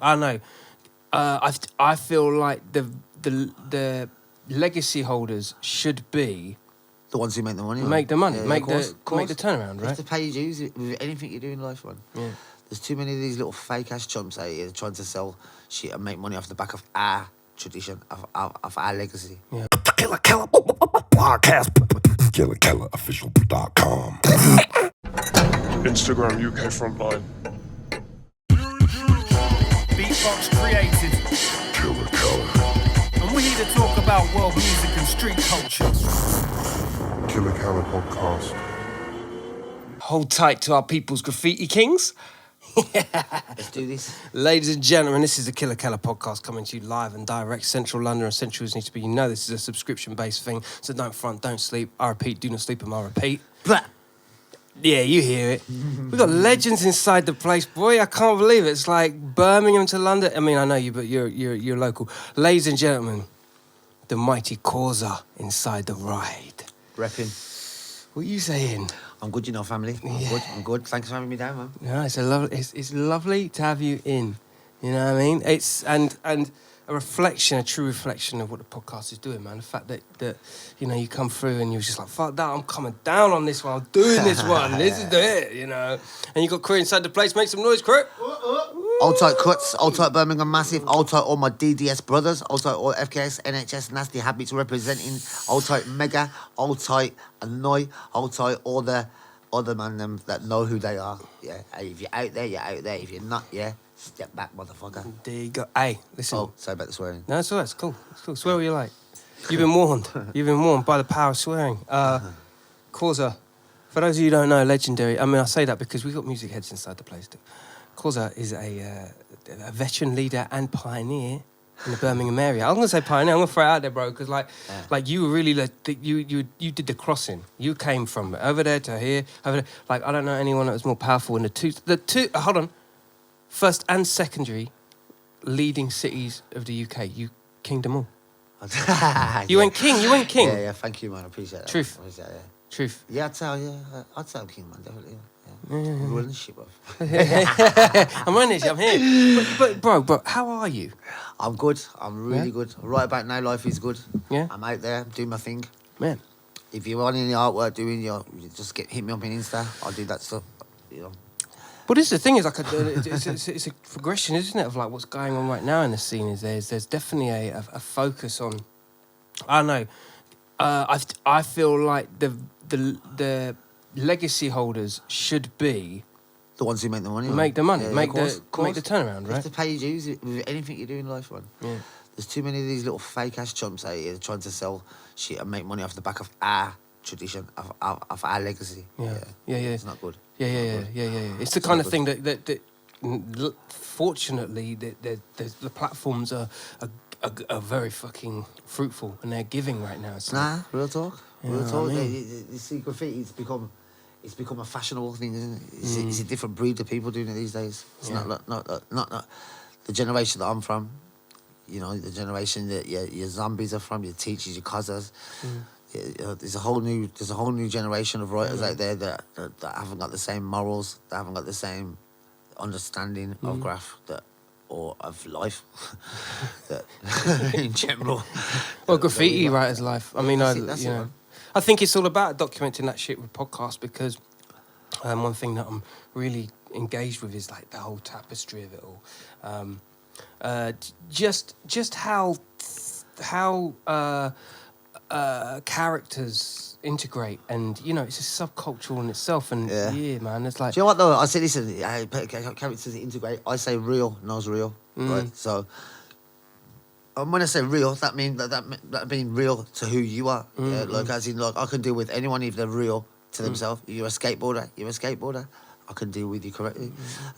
I know. I feel like the legacy holders should be the ones who make the money. Make the money, yeah, make course, make the turnaround, right? You have to pay your dues with anything you do in life, man. Yeah. There's too many of these little fake ass chumps out here trying to sell shit and make money off the back of our tradition, of our legacy. Yeah. Killa Kela podcast. KillaKelaOfficial.com. Instagram UK Frontline. Beatbox created. Killa Kela. And we're here to talk about world music and street culture. Killa Kela podcast. Hold tight to our people's Graffiti Kings. Let's do this. Ladies and gentlemen, this is the Killa Kela podcast coming to you live and direct. Central London and Central needs to be. You know this is a subscription-based thing, so don't front, don't sleep. I repeat, do not sleep, and I repeat. Blah. Yeah, you hear it. We've got legends inside the place, boy. I can't believe it. It's like Birmingham to London. I mean, I know you, but you're local. Ladies and gentlemen, the mighty Korsa inside the ride. Repping. What are you saying? I'm good, you know, family. I'm good. Thanks for having me down, man. No, it's lovely to have you in. You know what I mean? It's and a reflection, a true reflection of what the podcast is doing, man. The fact that you know you come through and you're just like, fuck that, I'm coming down on this one, I'm doing this one, this is it, you know. And you got crew inside the place, make some noise, crew. Old tight cuts, old tight Birmingham massive, old tight all my DDS brothers, old tight all FKS, NHS, nasty habits representing, old tight mega, old tight annoy, old tight all the other man them that know who they are. Yeah, hey, if you're out there, you're out there. If you're not, yeah, step back, motherfucker. There you go. Hey, listen. Oh, sorry about the swearing. No, it's all right, it's cool. It's cool. Swear what you like. You've been warned. You've been warned by the power of swearing. Korsa, for those of you who don't know, legendary. I mean, I say that because we've got music heads inside the place too. Korsa is a veteran leader and pioneer in the Birmingham area. I'm gonna say pioneer. I'm gonna throw it out there, bro, because like you were really you did the crossing. You came from over there to here, over there. Like I don't know anyone that was more powerful in the two. Hold on, first and secondary leading cities of the UK. You kinged them all. You went king. You went king. Yeah. Thank you, man. I appreciate that. Truth. I appreciate that, yeah. Truth. Yeah, I'd say I'm king, man. Definitely. Yeah. I'm running shit, bro. I'm running this. I'm here. But bro, how are you? I'm good. I'm really good. Right about now, life is good. Yeah. I'm out there doing my thing. Man. If you want any artwork doing you just hit me up on Insta. I'll do that stuff. You know. But this is the thing is like it's a progression, isn't it, of like what's going on right now in the scene. Is there's definitely a focus on. I don't know. I feel like the legacy holders should be the ones who make the money. Make the money, yeah, make course, the turnaround, right? You have to pay your dues with anything you do in life, man. Yeah. There's too many of these little fake ass chumps out here trying to sell shit and make money off the back of our tradition, of our legacy. Yeah. It's not good. Yeah. It's the kind of thing that fortunately the platforms are very fucking fruitful and they're giving right now. So. Nah, real talk. Real talk. I mean? You see, graffiti, it's become a fashionable thing, isn't it? It's a different breed of people doing it these days. It's not the generation that I'm from. You know, the generation that your zombies are from, your teachers, your cousins. There's a whole new generation of writers out there that haven't got the same morals, that haven't got the same understanding of graph or of life that in general. Well, graffiti writer's life. I mean, That's it, I think it's all about documenting that shit with podcasts because one thing that I'm really engaged with is like the whole tapestry of it all. Just how characters integrate, and you know, it's a subcultural in itself. And yeah, man, it's like. Do you know what though? I say listen, characters integrate. I say real knows real, right? So. When I say real, that means that mean real to who you are. Yeah, like as in, like I can deal with anyone if they're real to themselves. You're a skateboarder. I can deal with you correctly.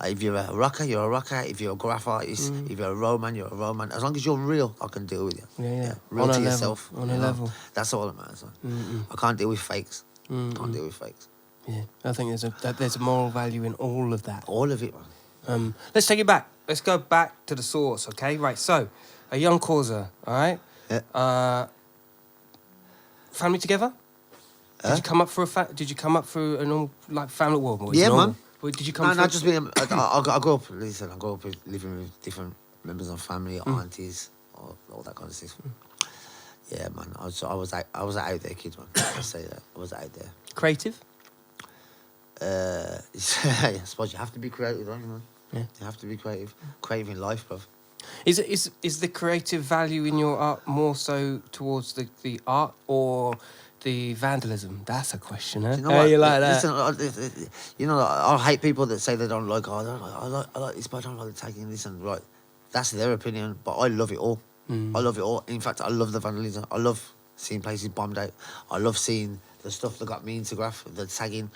If you're a rocker, you're a rocker. If you're a graph artist, if you're a roman, you're a roman. As long as you're real, I can deal with you. Yeah. Real on to a yourself. Level. On a level. That's all that matters. I can't deal with fakes. Can't deal with fakes. Yeah, I think there's a moral value in all of that. All of it, man. Let's take it back. Let's go back to the source, okay? Right, so, a young Korsa, all right? Yeah. Family together? Did you come up through a normal, like, family? Well, Yeah, man. Well, did you come No, from... not just me. I grew up. Listen, I grew up living with different members of family, aunties, all that kind of stuff. Yeah, man. I was an out there kid, man. I say that. I was out there. Creative? I suppose you have to be creative, don't you, man? Yeah. You have to be creative. Creative in life, bruv. Is the creative value in your art more so towards the art or the vandalism? That's a question, eh? Do you know what? You like that? Listen, you know, I hate people that say they don't like art. I like this, but I don't like the tagging. Listen, right, that's their opinion, but I love it all. I love it all. In fact, I love the vandalism. I love seeing places bombed out. I love seeing the stuff that got me into graph, the tagging.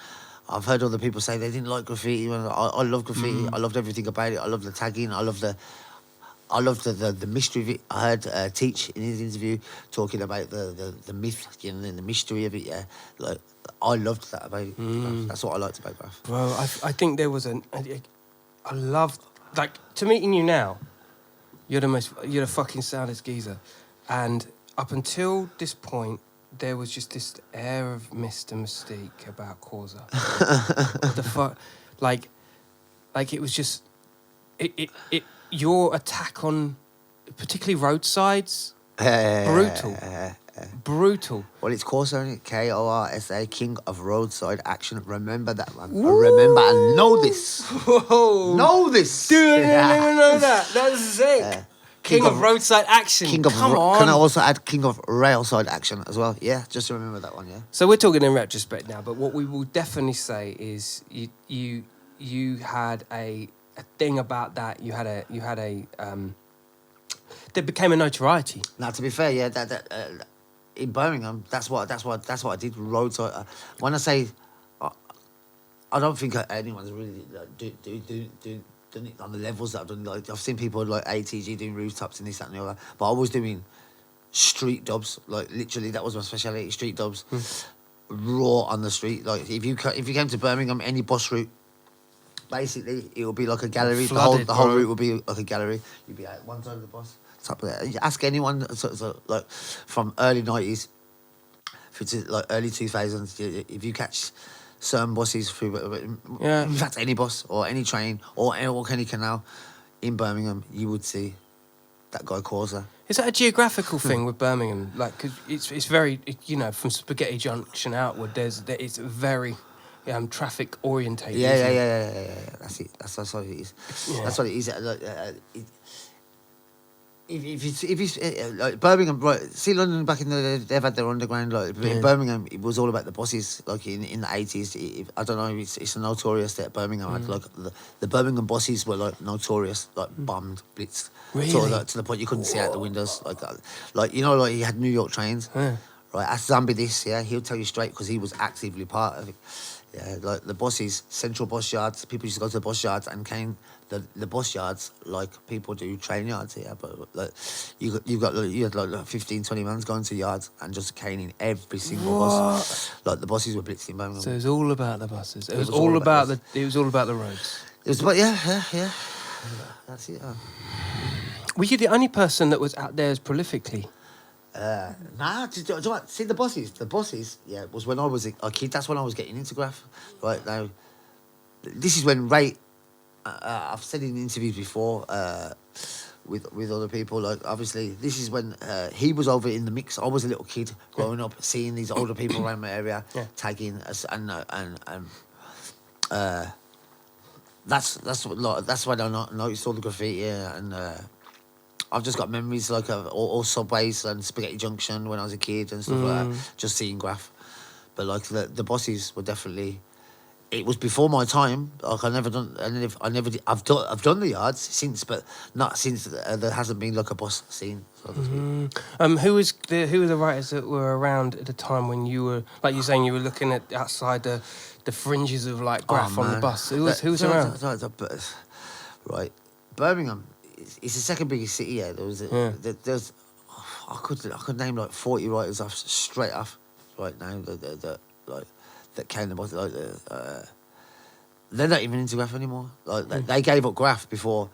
I've heard other people say they didn't like graffiti. I love graffiti. I loved everything about it. I love the tagging. I love the mystery of it. I heard Teach in his interview talking about the myth, you know, and the mystery of it. Yeah, like I loved that about it. That's what I liked about graph. Well, I think there was I loved, like, to meeting you now, you're the fucking soundest geezer. And up until this point, there was just this air of Mr. Mystique about Korsa. The fuck, like it was just, your attack on, particularly roadsides, brutal. Well, it's Korsa, KORSA, King of Roadside Action. Remember that, man. I remember and know this. Whoa. Know this. Dude, I didn't even know that. That's sick. King of roadside action. Come on. Can I also add King of Railside Action as well? Yeah, just to remember that one, yeah. So we're talking in retrospect now, but what we will definitely say is you had a thing about that. You had a that became a notoriety. Now, to be fair, yeah, that in Birmingham, that's what I did. Roadside. When I say, I don't think anyone's really done it on the levels that I've done. Like, I've seen people like ATG doing rooftops and this, that, and the other. But I was doing street dubs. Like, literally, that was my speciality. Street dubs, raw on the street. Like, if you came to Birmingham, any bus route, basically it would be like a gallery. Flooded, the whole route would be like a gallery. You'd be at one side of the bus. Top of that. You ask anyone, so, like, from early 90s through to like early 2000s, if you catch certain buses through, in fact, any bus or any train or any canal in Birmingham, you would see that guy Korsa. Is that a geographical thing with Birmingham? Like, cause it's very, you know, from Spaghetti Junction outward, it's very traffic orientated. Yeah. That's it. That's what it is. Yeah. That's what it is. If you like Birmingham, right? See, London back in the day, they've had their underground. Like in Birmingham, it was all about the buses. Like in the 80s, I don't know. It's notorious that Birmingham had, like, the Birmingham buses were like notorious, like bombed, blitzed, Really? sort of, like, to the point you couldn't see out the windows. Like you know, like he had New York trains. Yeah. Right, ask Zombie this. Yeah, he'll tell you straight because he was actively part of it. Yeah, like the buses, central bus yards. People used to go to the bus yards and came the bus yards like people do train yards here. But like you had like 15, 20 mans going to yards and just caning every single bus. Like the buses were blitzed in Birmingham. So it was all about the buses. It was all about the roads. It was, but yeah. That's it. Were you the only person that was out there as prolifically? Nah, do you know what? See, the buses, yeah, was when I was a kid. That's when I was getting into graph. Right now, this is when Ray. I've said in interviews before with other people. Like, obviously, this is when he was over in the mix. I was a little kid growing up, seeing these older people around my area tagging us, and that's when I noticed all the graffiti and. I've just got memories like of all subways and Spaghetti Junction when I was a kid and stuff like that, just seeing graph. But like the buses were definitely, it was before my time. Like I've done the yards since, but not since there hasn't been like a bus scene. So Who were the writers that were around at the time when you were, like you're saying, you were looking at outside the fringes of like graph on the bus? Who was around? Right, Birmingham. It's the second biggest city. Yeah, there's I could name like 40 writers off straight off right now that came about. Like they're not even into graph anymore. Like they gave up graph before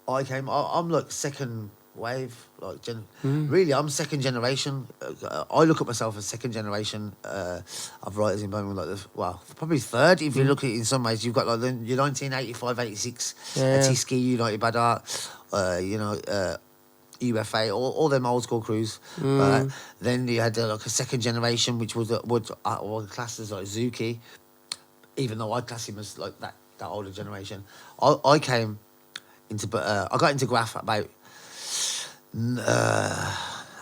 I came. I'm like second wave. Like, really, I'm second generation. I look at myself as second generation of writers in Birmingham. Like, probably third if you look at it in some ways. You've got like your 1985, 86, Tiski, United Bad Art, UFA, all them old school crews. Then you had like a second generation, which was classed as like Zuki, even though I class him as like that older generation. I came into I got into Graff about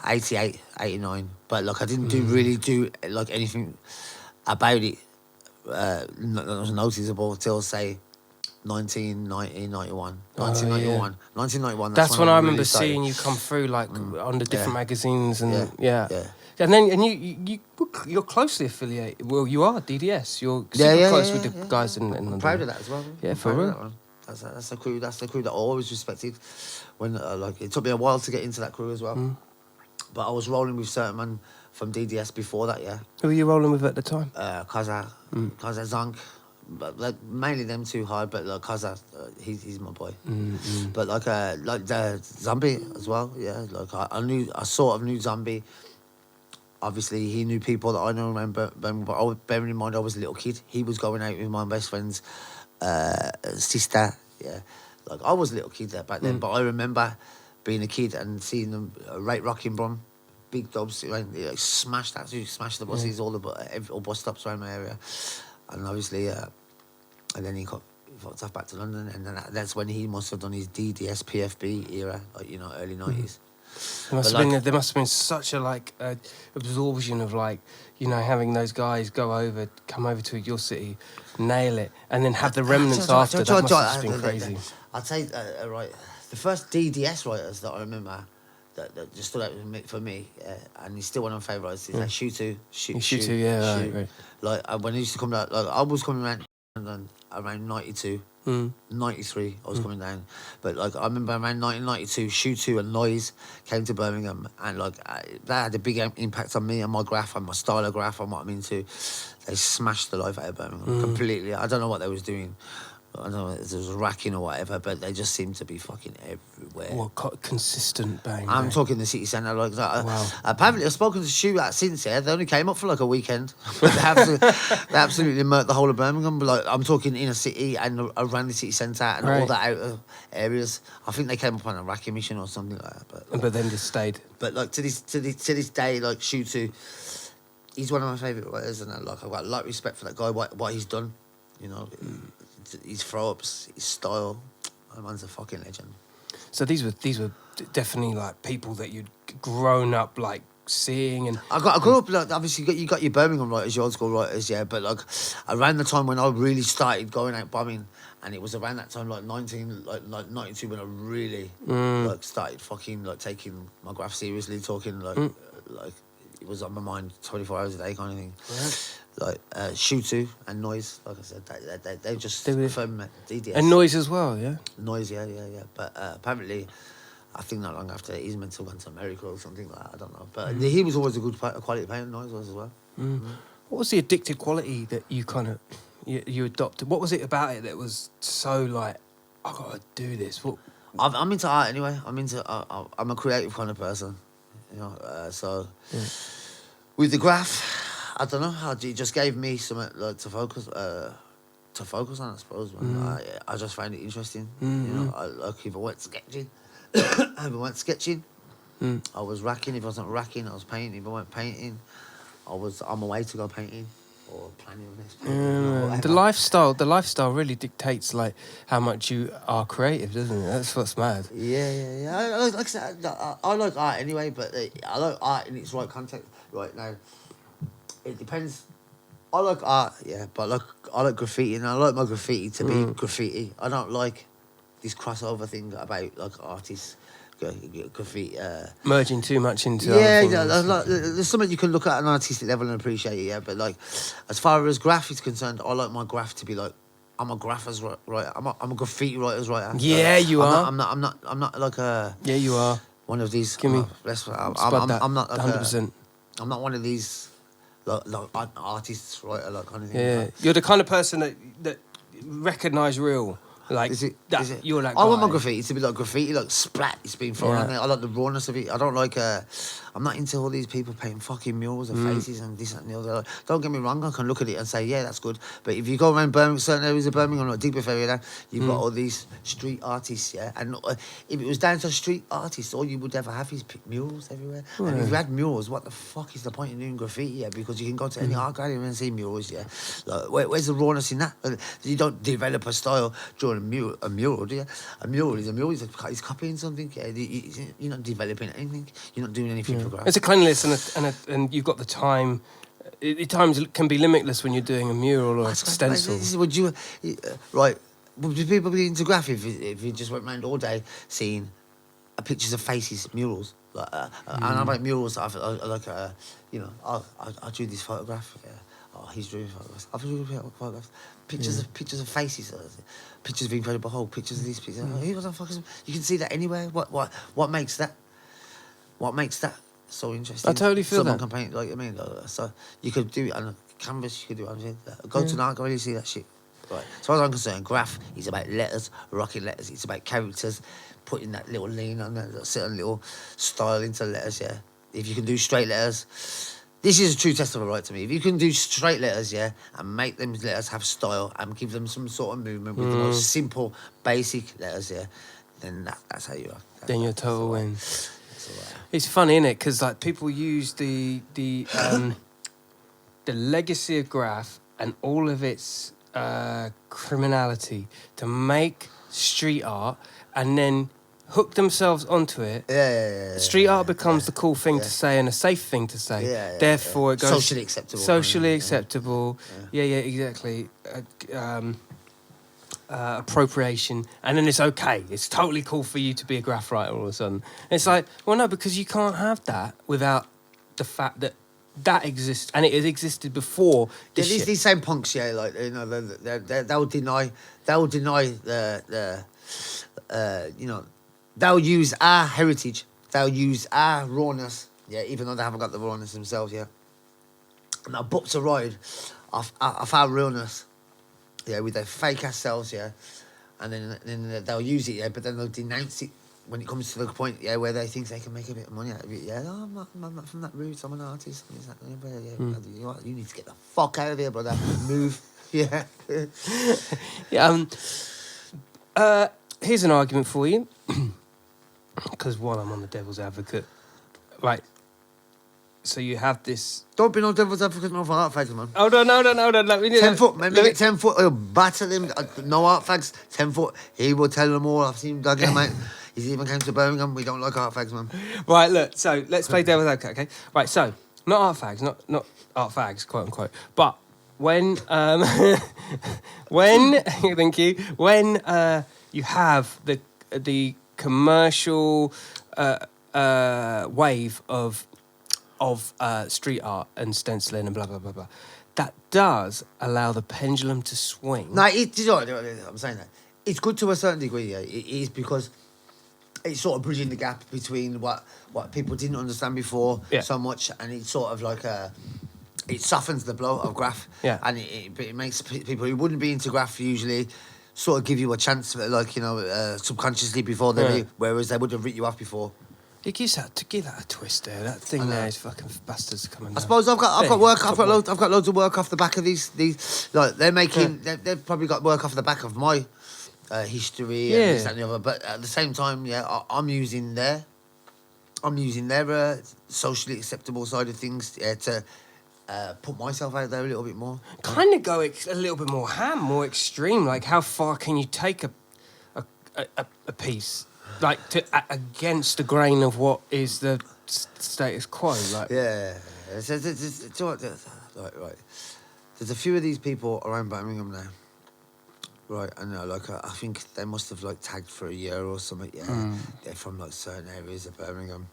88, 89, but like I didn't really do like anything about it that was noticeable till say 1991. 1991. That's when I remember really started. seeing you come through like on the different magazines and Yeah. And then you're closely affiliated. Well, you are DDS. You're super close with the guys in London. I'm proud of that as well. Yeah, I'm for proud of real. that one. That's the crew. That's the crew that I always respected. When like it took me a while to get into that crew as well, but I was rolling with certain men from DDS before that. Yeah. Who were you rolling with at the time? Kaza Zank, but like mainly them two hard. But like Kaza, he's my boy. But like the Zombie as well. Yeah. Like I sort of knew Zombie. Obviously, he knew people that I know around Birmingham, but bearing in mind I was a little kid. He was going out with my best friend's sister. Yeah, like I was a little kid there back then, but I remember being a kid and seeing them right rocking Brum, big dubs, like smashed the buses, all bus stops around my area, and obviously, and then he got fucked off back to London, and then that's when he must have done his DDS PFB era, like early 90s. There must have been such a absorption of having those guys come over to your city, nail it, and then have the remnants after. That must have been crazy. I'd say right, the first DDS writers that I remember that just stood out for me, and he's still one of my favourites. Is like Shoot, right. Like when he used to come down, like I was coming around around 92. 93, I was coming down, but like I remember around 1992, Shoot and Noise came to Birmingham, and like that had a big impact on me and my graph and my style of graph and what I'm into. They smashed the life out of Birmingham completely. I don't know what they was doing. I don't know if it was racking or whatever, but they just seem to be fucking everywhere. Well, consistent bang. I'm talking the city centre like that. Wow. Apparently, I've spoken to Shoot since. They only came up for like a weekend. They absolutely murked the whole of Birmingham. But like, I'm talking inner city and around the city centre and all the outer areas. I think they came up on a racking mission or something like that. But then just stayed. But like to this day, like Shoot, he's one of my favourite writers, and I've got a lot of respect for that guy. What he's done, his throw-ups, his style. That man's a fucking legend. So these were definitely like people that you'd grown up like seeing, and I grew up like obviously you got your Birmingham writers, your old school writers, yeah. But like around the time when I really started going out bombing, and it was around that time like 92 when I really like started fucking like taking my graph seriously, talking like it was on my mind 24 hours a day kind of thing. Yeah. Like Shoot and Noise, like I said, they just confirmed DDS. And Noise as well, yeah? Noise, yeah. But apparently, I think not long after, he's meant to go to America or something like that, I don't know. But he was always a good quality painter, Noise was as well. What was the addictive quality that you kind of, you adopted? What was it about it that was so like, I got to do this? I'm into art anyway. I'm a creative kind of person, so with the graph, I don't know. It just gave me something like, to focus on, I suppose. I just find it interesting. If I went sketching, I was racking. If I wasn't racking, I was painting. If I went painting, I was on my way to go painting or planning on this. The lifestyle really dictates like how much you are creative, doesn't it? That's what's mad. Yeah. Like I said, I like art anyway, but I like art in its right context right now. It depends. I like art, yeah, but I like graffiti, and I like my graffiti to be graffiti. I don't like this crossover thing about like artists graffiti merging too much into there's something you can look at an artistic level and appreciate it, yeah. But like as far as graph is concerned, I like my graph to be like I'm a grapher's writer. I'm a graffiti writer's writer. Yeah, you are. I'm not like a. Yeah, you are. One of these. Give me. I'm not like 100%. I'm not one of these. Like artists, right? Like kind of thing. Yeah, you're the kind of person that recognise real Like Is it? that, Is it? you're that I want my guy. graffiti to be like graffiti, like splat. It's been thrown Yeah. on there. I like the rawness of it. I don't like. I'm not into all these people painting fucking murals of faces and this and the other. Like, don't get me wrong. I can look at it and say, yeah, that's good. But if you go around Birmingham, certain areas of Birmingham, like Deepest area, there, you've got all these street artists. Yeah, and if it was down to street artists, all you would ever have is murals everywhere. And if you had murals, what the fuck is the point in doing graffiti? Yeah, because you can go to any art gallery and see murals. Yeah, like, where's the rawness in that? You don't develop a style during a mural, do you? A mural is a mural. He's copying something. Yeah, you're not developing anything. You're not doing anything for graph. It's a cleanliness and you've got the time. The times can be limitless when you're doing a mural or a stencil. Would you, right? Would people be into graph if you just went around all day seeing pictures of faces, murals? Like, and I like murals. I like, you know, I drew this photograph. Yeah. Oh, he's drawing photographs. I've drawn photographs. Pictures of faces. Pictures of Incredible Hulk. Pictures of these pictures. Who the fuck is? You can see that anywhere. What makes that? What makes that so interesting? I totally feel Someone that. can paint, like, I mean, so you could do it on a canvas. You could do it on anything. Go to an art gallery, see that shit. Right. As far as I'm concerned, graph is about letters, rocking letters. It's about characters, putting that little lean on there, that certain little style into letters. Yeah. If you can do straight letters. This is a true testament, right, to me. If you can do straight letters, yeah, and make them letters have style and give them some sort of movement with the most simple, basic letters, yeah, then that's how you are. Then you're a total win. That's all right. It's funny, isn't it? Because like people use the legacy of graph and all of its criminality to make street art, and then hook themselves onto it. Yeah. Street art becomes the cool thing to say and a safe thing to say. Yeah. Therefore, it goes Socially acceptable. Socially acceptable. Yeah, exactly. Appropriation, and then it's okay. It's totally cool for you to be a graph writer all of a sudden. It's like, well, no, because you can't have that without the fact that exists, and it has existed before. Yeah, these same punks, yeah, like, you know, they'll deny the you know, they'll use our heritage, they'll use our rawness, yeah, even though they haven't got the rawness themselves, yeah. And they'll book a ride off our realness, yeah, with their fake ass selves, yeah. And then they'll use it, yeah, but then they'll denounce it when it comes to the point, yeah, where they think they can make a bit of money out of it. Yeah, no, I'm not from that roots, I'm an artist. You know what, you need to get the fuck out of here, brother. Move. Yeah. Yeah. Here's an argument for you, because while I'm on the devil's advocate, right? So you have this. Don't be no devil's advocate, no for art fags, man. Oh no! Let me 10 foot, man. Make it 10 foot. He'll batter them. No art fags. 10 foot. He will tell them all. I've seen him dug him, mate. He's even came to Birmingham. We don't like art fags, man. Right, look. So let's play devil's advocate, okay? Right. So not art fags, not art fags, quote unquote. But when thank you. When you have the commercial wave of street art and stenciling and blah blah blah blah, that does allow the pendulum to swing. No, you know what I'm saying that it's good to a certain degree. Yeah, it is, because it's sort of bridging the gap between what people didn't understand before so much, and it's sort of like it softens the blow of graph. Yeah, and it makes people who wouldn't be into graph usually sort of give you a chance, like, you know, subconsciously before whereas they would have written you off before. It gives that a twist there. That thing there is fucking bastards coming down. I suppose I've got loads of work off the back of these like they're making they've probably got work off the back of my history and this and the other, but at the same time, I'm using their socially acceptable side of things to put myself out there a little bit more. Kind of go a little bit more more extreme. Like, how far can you take a piece, like, against the grain of what is the status quo? Like, right. There's a few of these people around Birmingham now, right? And like I think they must have like tagged for a year or something. Yeah, they're from like certain areas of Birmingham.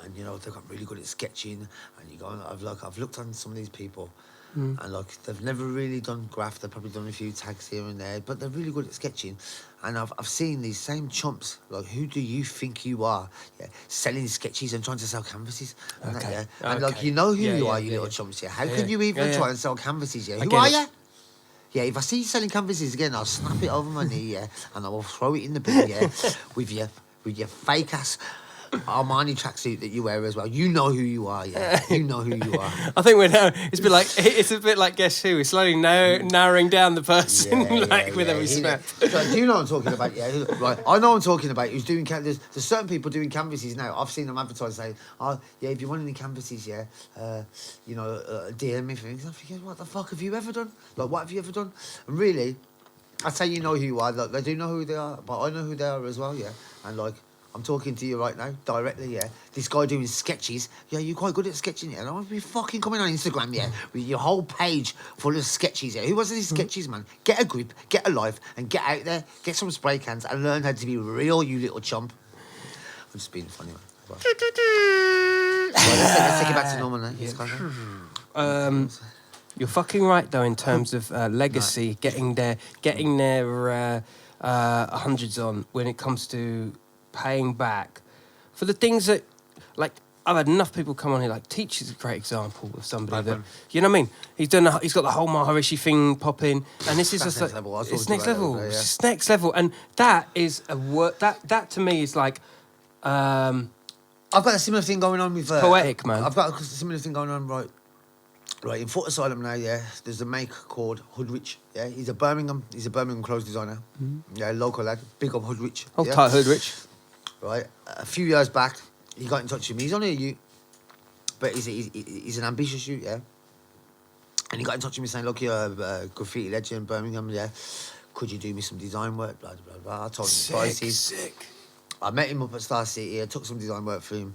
And, you know, they've got really good at sketching, and you go on, I've looked on some of these people, and like they've never really done graph. They've probably done a few tags here and there, but they're really good at sketching. And I've seen these same chumps, like, who do you think you are? Yeah, selling sketches and trying to sell canvases. And Okay. That, yeah. And like, you know who you are, you little chumps. Yeah, how can you even try and sell canvases? Yeah, who are you? Yeah, if I see you selling canvases again, I'll snap it over my knee, yeah, and I will throw it in the bin, yeah, with your fake ass Armani tracksuit that you wear as well. You know who you are, yeah. You know who you are. I think we're now. It's a bit like Guess Who. We're slowly narrowing down the person, with every snap. So, do you know what I'm talking about? Yeah, right. I know what I'm talking about. Who's doing there's certain people doing canvases now. I've seen them advertise saying, "Oh, yeah, if you want any canvases, yeah, DM me." I'm thinking, what the fuck have you ever done? Like, what have you ever done? And really, I say you know who you are. Like, they do know who they are, but I know who they are as well. Yeah, and like. I'm talking to you right now, directly, yeah. This guy doing sketches, yeah, you're quite good at sketching, yeah. And I want to be fucking coming on Instagram, yeah, with your whole page full of sketches, yeah. Who wants these sketches, man? Get a grip, get a life, and get out there, get some spray cans, and learn how to be real, you little chump. I'm just being funny, man. Let's take it back to normal now. You're fucking right though in terms of legacy, getting their hundreds on when it comes to paying back for the things that, like, I've had enough people come on here. Like, Teach is a great example of somebody that, you know what I mean. He's got the whole Maharishi thing popping, and this is just like it's next level. It's just next level, and that is a work that to me is like. I've got a similar thing going on with poetic, man. I've got a similar thing going on right in Foot Asylum now. Yeah, there's a mate called Hoodrich. Yeah, he's a Birmingham clothes designer. Yeah, local lad. Big up Hoodrich. Hold tight, Hoodrich. Right, a few years back, he got in touch with me. He's only a youth, but he's an ambitious youth, yeah. And he got in touch with me saying, "Look, you're a graffiti legend in Birmingham, yeah. Could you do me some design work?" Blah blah blah. I told him the prices. Sick. I met him up at Star City. I took some design work for him,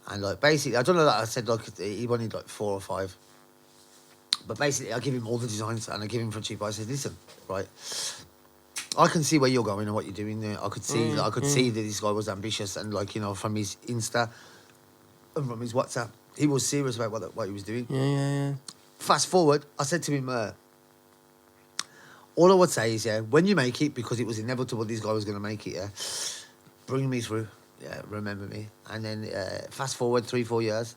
and like basically, I don't know that I said like he wanted like 4 or 5, but basically, I give him all the designs and I give him for cheap. I said, "Listen, right." I can see where you're going and what you're doing there. I could see that this guy was ambitious and, like, you know, from his Insta and from his WhatsApp, he was serious about what he was doing. Yeah. Fast forward, I said to him, all I would say is, yeah, when you make it, because it was inevitable this guy was going to make it, yeah, bring me through, yeah, remember me. And then fast forward 3-4 years,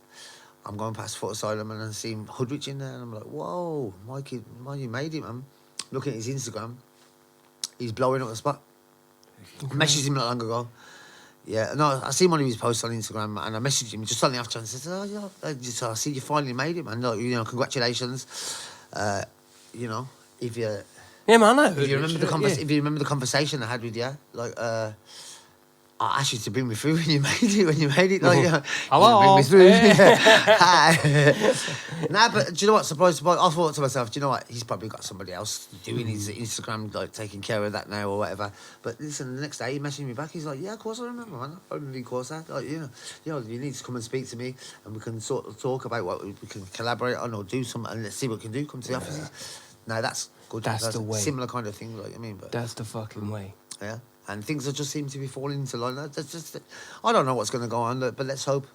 I'm going past Foot Asylum and I see him Hoodrich in there and I'm like, whoa, Mikey, you made it, man. Looking at his Instagram. He's blowing up the spot. I messaged him not long ago. Yeah, no, I seen one of his posts on Instagram and I messaged him just suddenly after and said, "Oh yeah, I see you finally made it, man. No, you know, congratulations. You know, if you man, I know. If you remember the conversation I had with you, like I asked you to bring me through when you made it. Like, hello, bring me through. Hi. Nah, but do you know what? Surprise! I thought to myself, do you know what? He's probably got somebody else doing his Instagram, like taking care of that now or whatever. But listen, the next day he messaged me back. He's like, "Yeah, of course I remember, man. I remember you, Korsa. Like, you know, you need to come and speak to me, and we can sort of talk about what we can collaborate on or do something, and let's see what we can do. Come to the offices." Now that's good. That's the way. Similar kind of thing, like I mean, but that's the fucking way. Yeah. And things just seem to be falling into line. That's just, I don't know what's going to go on, but let's hope.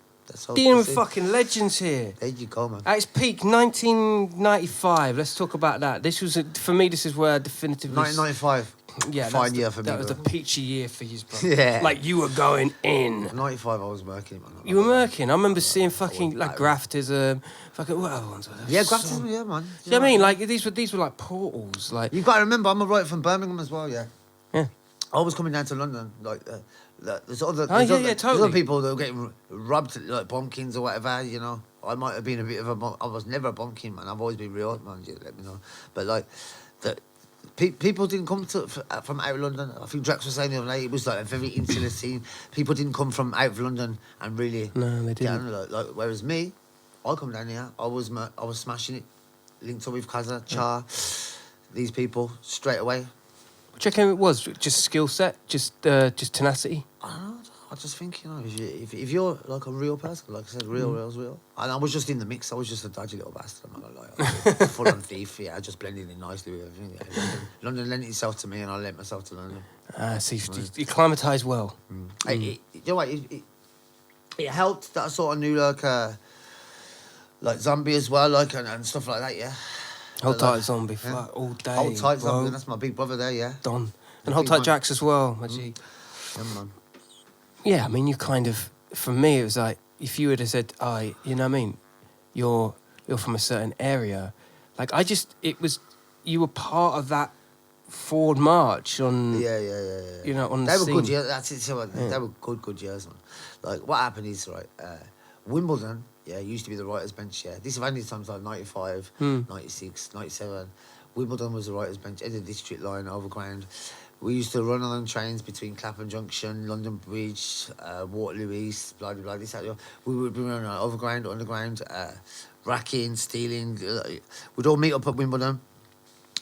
Dealing with fucking legends here. There you go, man. At its peak, 1995. Let's talk about that. This was, for me, this is where I definitively... 1995. Yeah, fine year for me. That was the peachy year for you, bro. Yeah. Like, you were going in. 95, I was murking, man. You were murking. I remember seeing fucking, like, Graftism, fucking, what other ones were there? Yeah, Graftism, yeah, man. You know what I mean? Like, these were like portals. Like, you've got to remember, I'm a writer from Birmingham as well, yeah. Yeah. I was coming down to London, like, there's other totally. people that were getting robbed, like bumpkins or whatever, you know. I might have been a bit of I was never a bumpkin, man. I've always been real, man, you let me know. But, like, people didn't come from out of London. I think Drax was saying the other night, it was like a very insular scene. People didn't come from out of London and really... No, they didn't. Like, whereas me, I come down here, I was smashing it, linked up with Kaza, Char, these people, straight away. What do you reckon it was? Just skill set? Just tenacity? I don't know. I just think, you know, if you're like a real person, like I said, real. And I was just in the mix. I was just a dodgy little bastard. I'm not gonna lie. Full on thief. Yeah, I just blended in nicely with everything. Yeah. London lent itself to me, and I lent myself to London. So you acclimatised well. You know what? It helped that I sort of knew like Zombie as well, like and stuff like that. Yeah. Hold tight Zombie, fuck, all day. Hold tight Zombie, that's my big brother there, yeah. Don. And Hold tight Jax as well, my G. Yeah, man. Yeah, I mean, you kind of, for me, it was like, if you would have said, you know what I mean, you're from a certain area, like, it was you were part of that forward march on. Yeah. You know, on the They were scene. good years. That's it. So They were good years, man. Like what happened is right. Wimbledon, used to be the writers' bench. Yeah, this is only times like 95, 96, 97. Wimbledon was the writers' bench, end of the district line, overground. We used to run on trains between Clapham Junction, London Bridge, Waterloo East, blah, blah, blah, this, that, we would be running on overground, underground, racking, stealing. We'd all meet up at Wimbledon.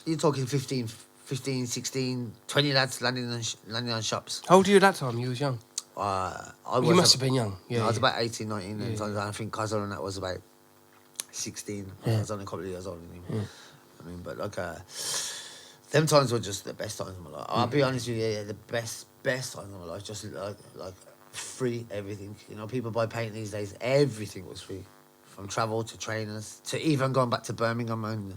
You're talking 15, 16, 20 lads landing on shops. How old were you at that time? You was young. You must have been young. Yeah, I was about 18, 19, and so I think Kazan and that was about 16. I was only a couple of years older than him. I mean, but like, them times were just the best times of my life. I'll be honest with you, the best times of my life. Just like free everything. You know, people buy paint these days. Everything was free, from travel to trainers to even going back to Birmingham. And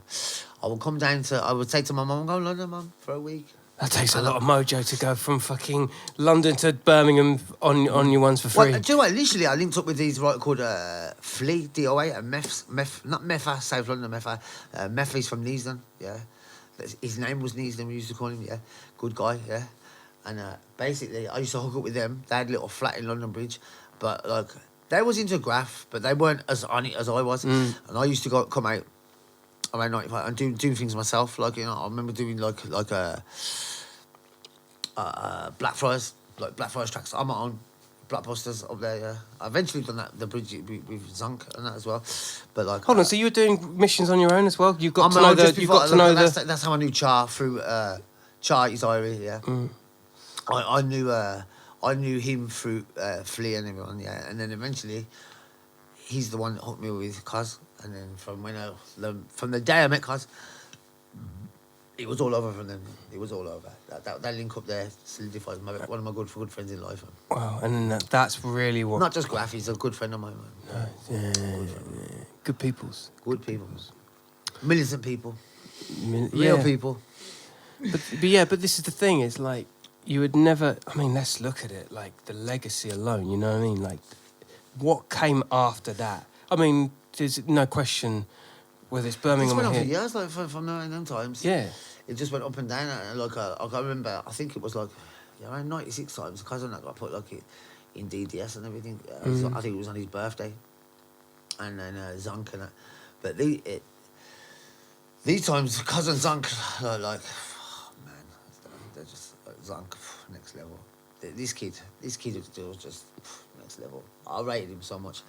I would say to my mum, "I'm going to London, mum, for a week." That takes a lot of mojo to go from fucking London to Birmingham on your ones for free. Well, do you know what? Initially, I linked up with these right called Flea, DOA, and not Meffa, South London, Meffa. Meffa is from Neasden, yeah. His name was Neasden, we used to call him, yeah. Good guy, yeah. And basically, I used to hook up with them. They had a little flat in London Bridge, but like, they was into graph, but they weren't as on it as I was. And I used to come out around 95 and do things myself. Like, you know, I remember doing like Blackfriars tracks on my own, Blackbusters up there. Yeah, I eventually done that the bridge with Zunk and that as well. But like, hold on, so you were doing missions on your own as well? You got to know That's how I knew Char through Char is Irie. Yeah, I knew him through Flea and everyone. Yeah, and then eventually he's the one that hooked me with Cos. And then from the day I met Cos, it was all over from then. It was all over. That link up there solidifies one of my good friends in life. Wow, and that's really what... Not just Graff, he's a good friend of mine. Good peoples. Good peoples. Militant people. Yeah. Real people. But this is the thing, it's like, you would never... I mean, let's look at it, like, the legacy alone, you know what I mean? Like, what came after that? I mean, there's no question whether it's Birmingham or here. It went on for years, like, from them times. Yeah. It just went up and down. And, like, I remember, I think it was, like, around 96 times, because I got put, like, in DDS and everything. I think it was on his birthday. And then Zonk and that. But these times, Cousin Zonk, like, oh, man, they're just, like, Zonk, next level. This kid was just next level. I rated him so much.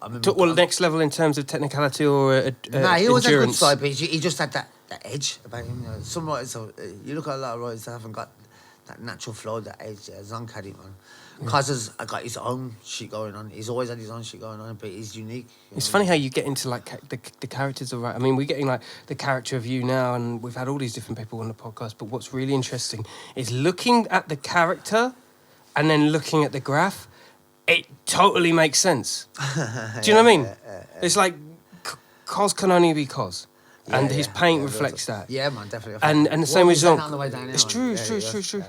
I remember, next level in terms of technicality or nah, he always had a good endurance? side, but he just had that edge about him. You know, some writers, you look at a lot of writers that haven't got that natural flow, that edge. Zonk had it, man. Cos got his own shit going on. He's always had his own shit going on, but he's unique. It's funny how you get into like the characters of... I mean, we're getting like the character of you now, and we've had all these different people on the podcast, but what's really interesting is looking at the character and then looking at the graph. It totally makes sense. Do you know what I mean? It's like Cos can only be Cos. And his paint reflects that. Yeah, man, definitely. And the same with Zonk. It's true, it's true.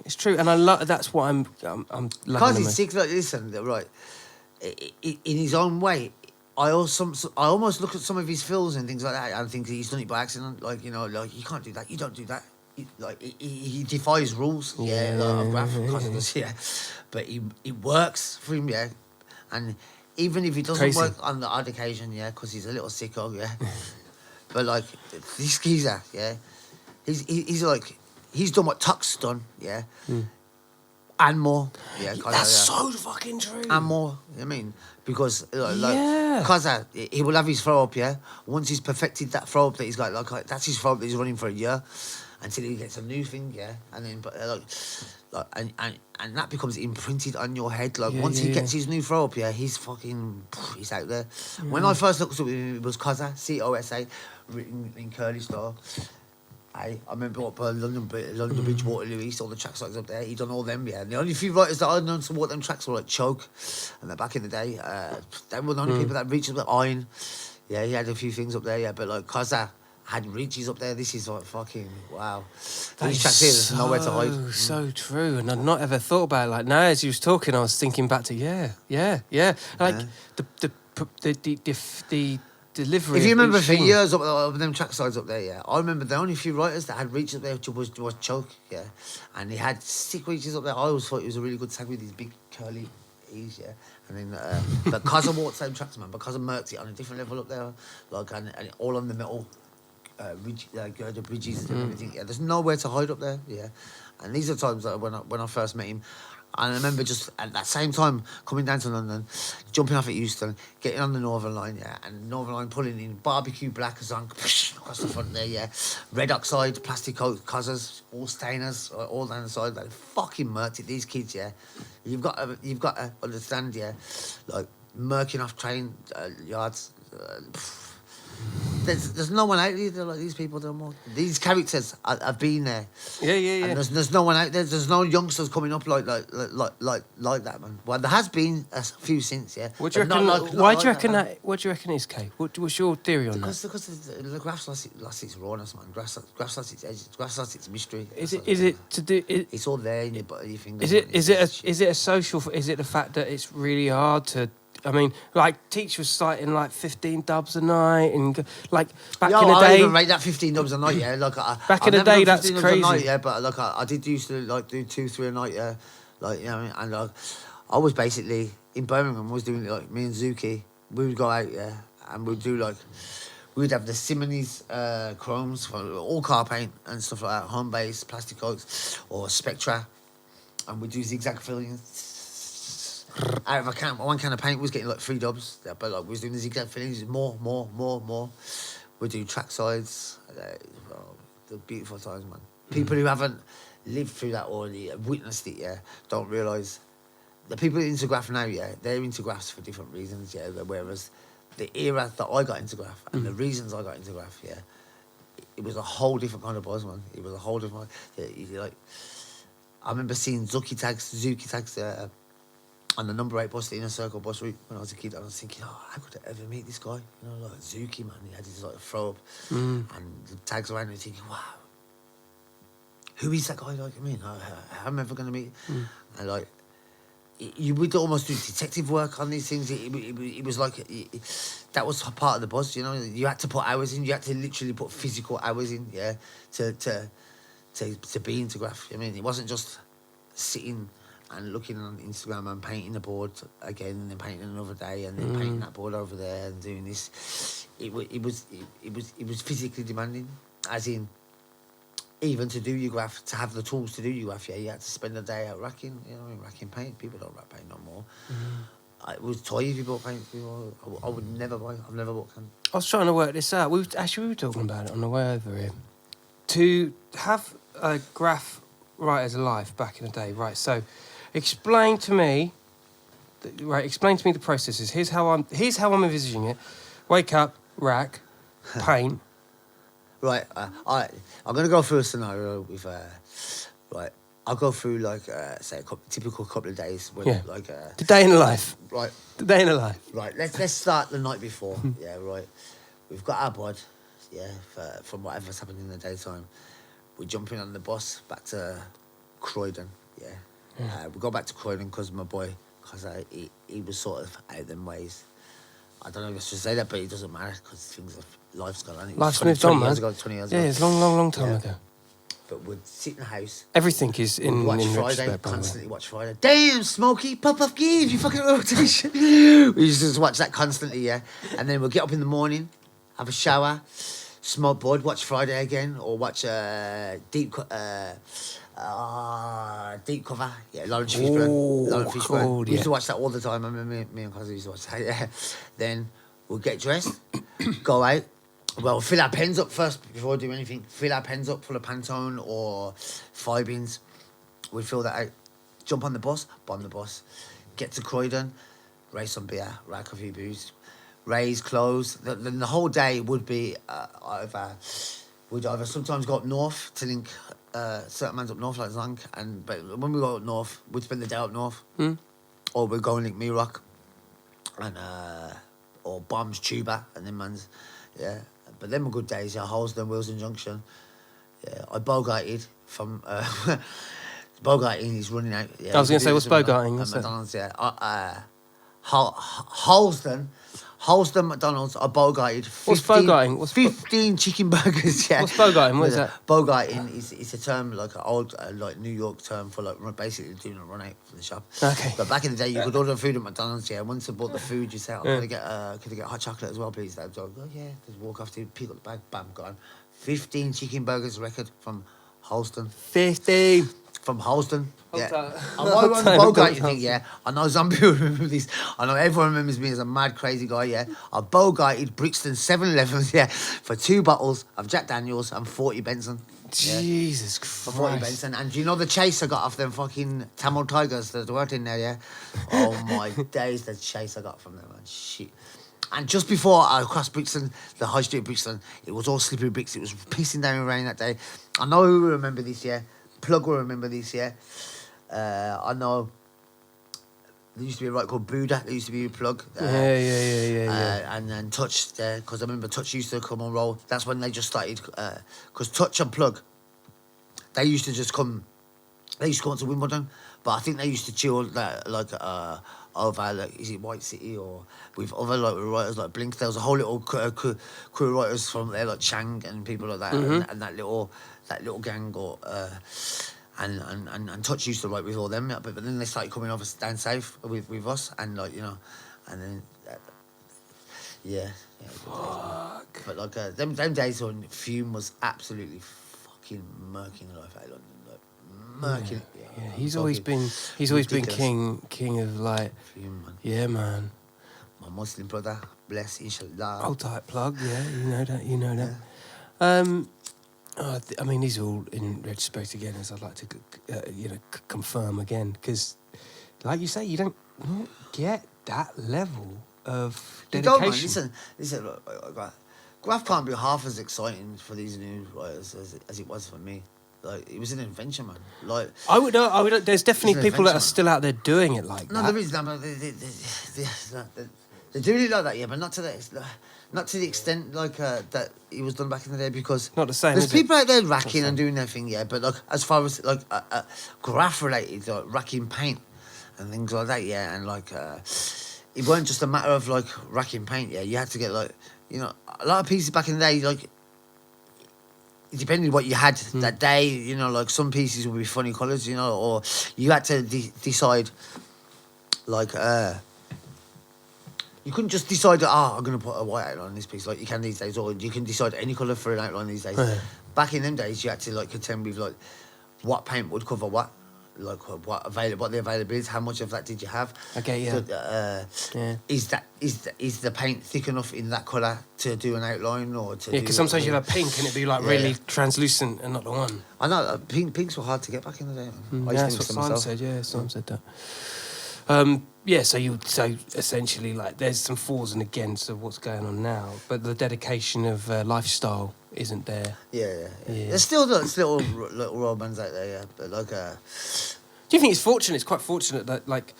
It's true, and I love. That's what I'm loving. Because he's sick. Like, listen, right. In his own way, I almost look at some of his films and things like that, and think he's done it by accident. Like, you know, like, you can't do that. You don't do that. He defies rules. But it works for him. Yeah, and even if he doesn't work on the odd occasion, yeah, because he's a little sicko. Yeah, but like this geezer, yeah, he's like. He's done what Tuck's done, yeah, and more. Yeah, that's so fucking true. And more, I mean, because because he will have his throw up, yeah. Once he's perfected that throw up that he's got, like that's his throw up that he's running for a year, until he gets a new thing, yeah, and then and that becomes imprinted on your head. Like once he gets his new throw up, yeah, he's out there. When I first looked at him, it was Kosa, COSA, written in curly style. I remember up London Bridge, Waterloo East, all the tracks like up there. He done all them, yeah. And the only few writers that I'd known to what them tracks were like Choke, and then back in the day, they were the only people that reached up the Iron. Yeah, he had a few things up there, yeah. But like Kosa had reaches up there. This is like fucking wow. These tracks here, there's nowhere to hide. So true, and I'd not ever thought about it. Like now, as you was talking, I was thinking back to like the delivery. If you of remember each for thing. years up them track sides up there, yeah, I remember the only few writers that had reaches up there was Choke, yeah, and he had sick reaches up there. I always thought he was a really good tag with his big curly ears, yeah. And then because I walked same tracks, man, because I murked it on a different level up there, like and all on the metal ridge, the bridges and everything. Yeah, there's nowhere to hide up there, yeah. And these are times that when I first met him. And I remember just at that same time coming down to London, jumping off at Euston, getting on the Northern Line, yeah, and Northern Line pulling in barbecue black as on across the front there, yeah, red oxide, plastic coat, cozzers, all stainers, all down the side. Like fucking murked it. These kids, yeah, you've got to understand, yeah, like murking off train yards. There's no one out there like these people. These characters have been there. Yeah. And there's no one out there. There's no youngsters coming up like that, man. Well, there has been a few since, yeah. What do you But reckon? not like Why do you that, reckon man. that? What do you reckon is, Kay? What's your theory on that? Because the Graff's lost its rawness, man. Graff's lost its edges. Graff's lost its mystery. Is it to do? It's all there in your fingers. Is it a social? Is it the fact that it's really hard to? I mean, like Teach was citing like 15 dubs a night, and like back in the I day. even rate that 15 dubs a night, yeah. Like Back I've in the never day, done that's 15 dubs a night, crazy. yeah. But like I did used to like do 2-3 a night, yeah. Like you know, what I mean? And like I was basically in Birmingham. Was doing like me and Zuki. We would go out, yeah, and we'd do like we'd have the Simoneys chromes for all car paint and stuff like that, home base, plastic coats, or Spectra, and we'd do zigzag fillings. Out of one can of paint was getting like 3 dubs, yeah, but like we was doing the zigzag fillings, more. We do track sides. The beautiful times, man. People who haven't lived through that or witnessed it, yeah, don't realise. The people into Graff now, yeah, they're into Graffs for different reasons, yeah. Whereas the era that I got into Graff and the reasons I got into Graff, yeah, it was a whole different kind of buzz, man. It was a whole different. Yeah, like I remember seeing Zuki tags. On the number 8 bus, the inner circle bus route, when I was a kid, I was thinking, how could I ever meet this guy? You know, like Zuki, man. He had his like throw up and the tags around, and thinking, wow, who is that guy? Like, I mean, how am I ever going to meet? And like, you would almost do detective work on these things. It was like that was part of the buzz. You know, you had to put hours in. You had to literally put physical hours in, yeah, to be into Graff. I mean, it wasn't just sitting and looking on Instagram and painting the board again, and then painting another day, and then painting that board over there, and doing this. It was physically demanding, as in, even to do your Graff, to have the tools to do your Graff, yeah, you had to spend a day out racking, you know, racking paint. People don't rack paint no more. It was toy if you bought paint. I would never buy. I've never bought paint. I was trying to work this out. We were talking about it on the way over here. To have a Graff writer's life back in the day, right? So, explain to me the processes. Here's how I'm envisaging it. Wake up, rack, paint. Right, I'm going to go through a scenario with, right, I'll go through, like, say, typical couple of days. When, Yeah. Like, The day in the life. right, The day in the life. right, let's start the night before, yeah, right. We've got our bod, yeah, from whatever's happened in the daytime. We're jumping on the bus back to Croydon, yeah. We go back to Croydon because my boy, because he was sort of out of them ways. I don't know if I should say that, but it doesn't matter because life's gone on. It was Life's moved on, man. 20 years ago. Yeah, it's a long time ago. But we'd sit in the house. Everything is in Watch Friday, retrospect, by the way. constantly watch Friday. Damn, Smokey, pop off give, you fucking rotation. We used to just watch that constantly, yeah. And then we'll get up in the morning, have a shower, smoke board, watch Friday again, or watch Deep Cover, yeah, Lawrence Fishburne. cool, We used to yeah. watch that all the time. I remember me and Cousin used to watch that, yeah. Then we'll get dressed, go out. Well, fill our pens up first before we do anything. Fill our pens up full of Pantone or Fibins. We fill that out. Jump on the bus, bomb the bus. Get to Croydon, raise some beer, rack a few booze, raise clothes. Then the whole day would be we'd either sometimes go up north to link certain mans up north like Zank, but when we go up north, we'd spend the day up north. Or we'd go and link Mirock and or Bombs, Tuba, and then mans, yeah. But them were good days, yeah. Holsden, Wilson Junction, yeah. I bogarted from bogarting is running out. Yeah, I was going to say, what's bogarting? At What's that? McDonald's, yeah. Holston McDonald's are bogarted. What's bogarting? What's 15 chicken burgers, yeah. What's bogarting? What is that? Bogarting is a term, like an old, like New York term for like basically doing a run out for the shop. Okay. But back in the day, you could order food at McDonald's, yeah. Once you bought the food, you say, oh, Yeah. could I get hot chocolate as well, please? They'd go, oh, yeah. Just walk off to pick up the bag, bam, gone. 15 chicken burgers record from Holston. 15. From Holston. Yeah. Hold I know on the Bogart thing, on. yeah. I know some people remember this. I know everyone remembers me as a mad, crazy guy, yeah. I Bogarted Brixton 7-Elevens, yeah, for 2 bottles of Jack Daniels and 40 Benson. Yeah. Jesus For 40 Christ. Benson. And do you know the chase I got off them fucking Tamil Tigers that weren't in there, yeah? Oh my days, the chase I got from them, man. Shit. And just before I crossed Brixton, the high street of Brixton, it was all slippery bricks. It was pissing down with rain that day. I know who will remember this, yeah. Plug will remember this, yeah. I know there used to be a right called Buddha. There used to be a Plug. Yeah. And then Touch there, because I remember Touch used to come on roll. That's when they just started, because Touch and Plug, they used to just come. They used to come to Wimbledon, but I think they used to chill over, like, is it White City or with other like writers like Blink. There was a whole little crew of writers from there, like Chang and people like that, and that little gang or. And Touch used to write with all them, but then they started coming over down south with us, and like, you know, and then yeah. Fuck. But like them days when Fume was absolutely fucking murking the life out of London, like murking. Yeah, he's always been king of like. Fume, man. Yeah, man. My Muslim brother, bless inshallah. Old type Plug. Yeah, you know that. I mean, these are all in retrospect again, as I'd like to, confirm again, because, like you say, you don't get that level of You dedication. don't, man. Listen. Look, Graff can't be half as exciting for these new writers as it was for me. Like, it was an invention, man. Like, I would. There's definitely It's an people that are adventure, still out there doing it like no, that. there is no, but they're doing it like that, yeah, but not to the extent like that it was done back in the day, because Not the same, there's is it? people out there racking and doing their thing, yeah, but like as far as like Graff related, like racking paint and things like that, yeah, and like it weren't just a matter of like racking paint, yeah, you had to get like, you know, a lot of pieces back in the day, like it depended what you had that day, you know, like some pieces would be funny colours, you know, or you had to decide like you couldn't just decide, I'm going to put a white outline on this piece, like you can these days, or you can decide any colour for an outline these days. Yeah. Back in them days, you had to like contend with like what paint would cover what, like what the availability is, how much of that did you have? Okay, yeah. Yeah. Is the paint thick enough in that colour to do an outline, or to? Yeah, because sometimes you'll have pink and it'd be like really translucent and not the one. I know pinks were hard to get back in the day. I Yeah, used that's to what think to Simon myself. said. Yeah, Simon said that. So essentially, like, there's some fors and against of what's going on now, but the dedication of lifestyle isn't there. Yeah. Yeah. There's still little road bands out there, yeah, but like. Do you think it's fortunate? It's quite fortunate that, like,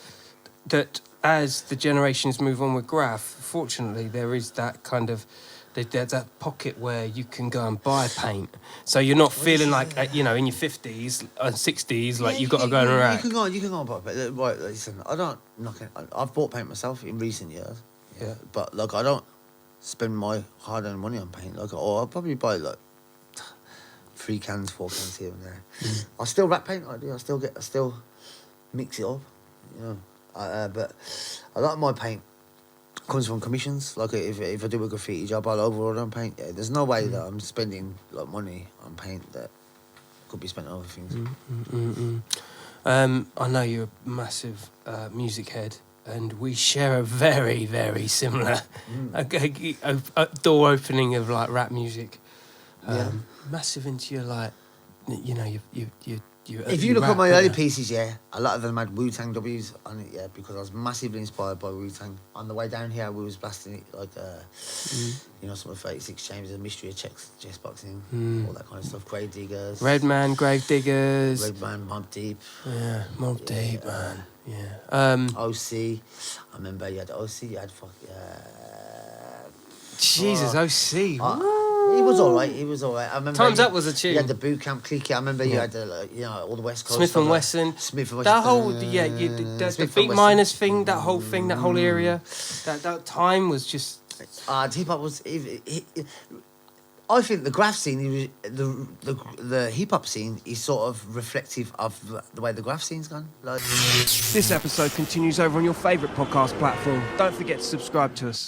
that as the generations move on with Graff, fortunately there is that kind of there's that pocket where you can go and buy paint, so you're not feeling like in your 50s and 60s like you've got to go and rack. You can go and buy paint. Right, listen, I don't knock it. I've bought paint myself in recent years. Yeah. But like I don't spend my hard-earned money on paint. Like, or I'll probably buy like 3 cans, 4 cans here and there. I still rack paint. I do. I still mix it up. You know, but a lot of my paint comes from commissions. Like if I do a graffiti job, I'll overorder on paint. Yeah, there's no way that I'm spending like money on paint that could be spent on other things. I know you're a massive music head, and we share a very, very similar door opening of like rap music. Massive into your like, If you look at my early pieces, yeah, a lot of them had Wu-Tang W's on it, yeah, because I was massively inspired by Wu-Tang. On the way down here, we was blasting it like, some of 36 Chambers, The Mystery of Chess Boxing, all that kind of stuff. Grave Diggers. Redman, Grave Diggers. Redman, Mob Deep. Yeah, Mob Deep, man. Yeah. OC. I remember you had OC, you had Jesus, OC. He was all right. He was all right. I remember Time's Up was a tune. You had the boot camp clique. I remember you had the, all the West Coast. Smith and Wesson. Smith and Wesson. That whole, the Smith beat and miners thing, that whole area. That time was just... Hip hop was. I think the graph scene, the hip hop scene, is sort of reflective of the way the graph scene's gone. Like, This episode continues over on your favourite podcast platform. Don't forget to subscribe to us.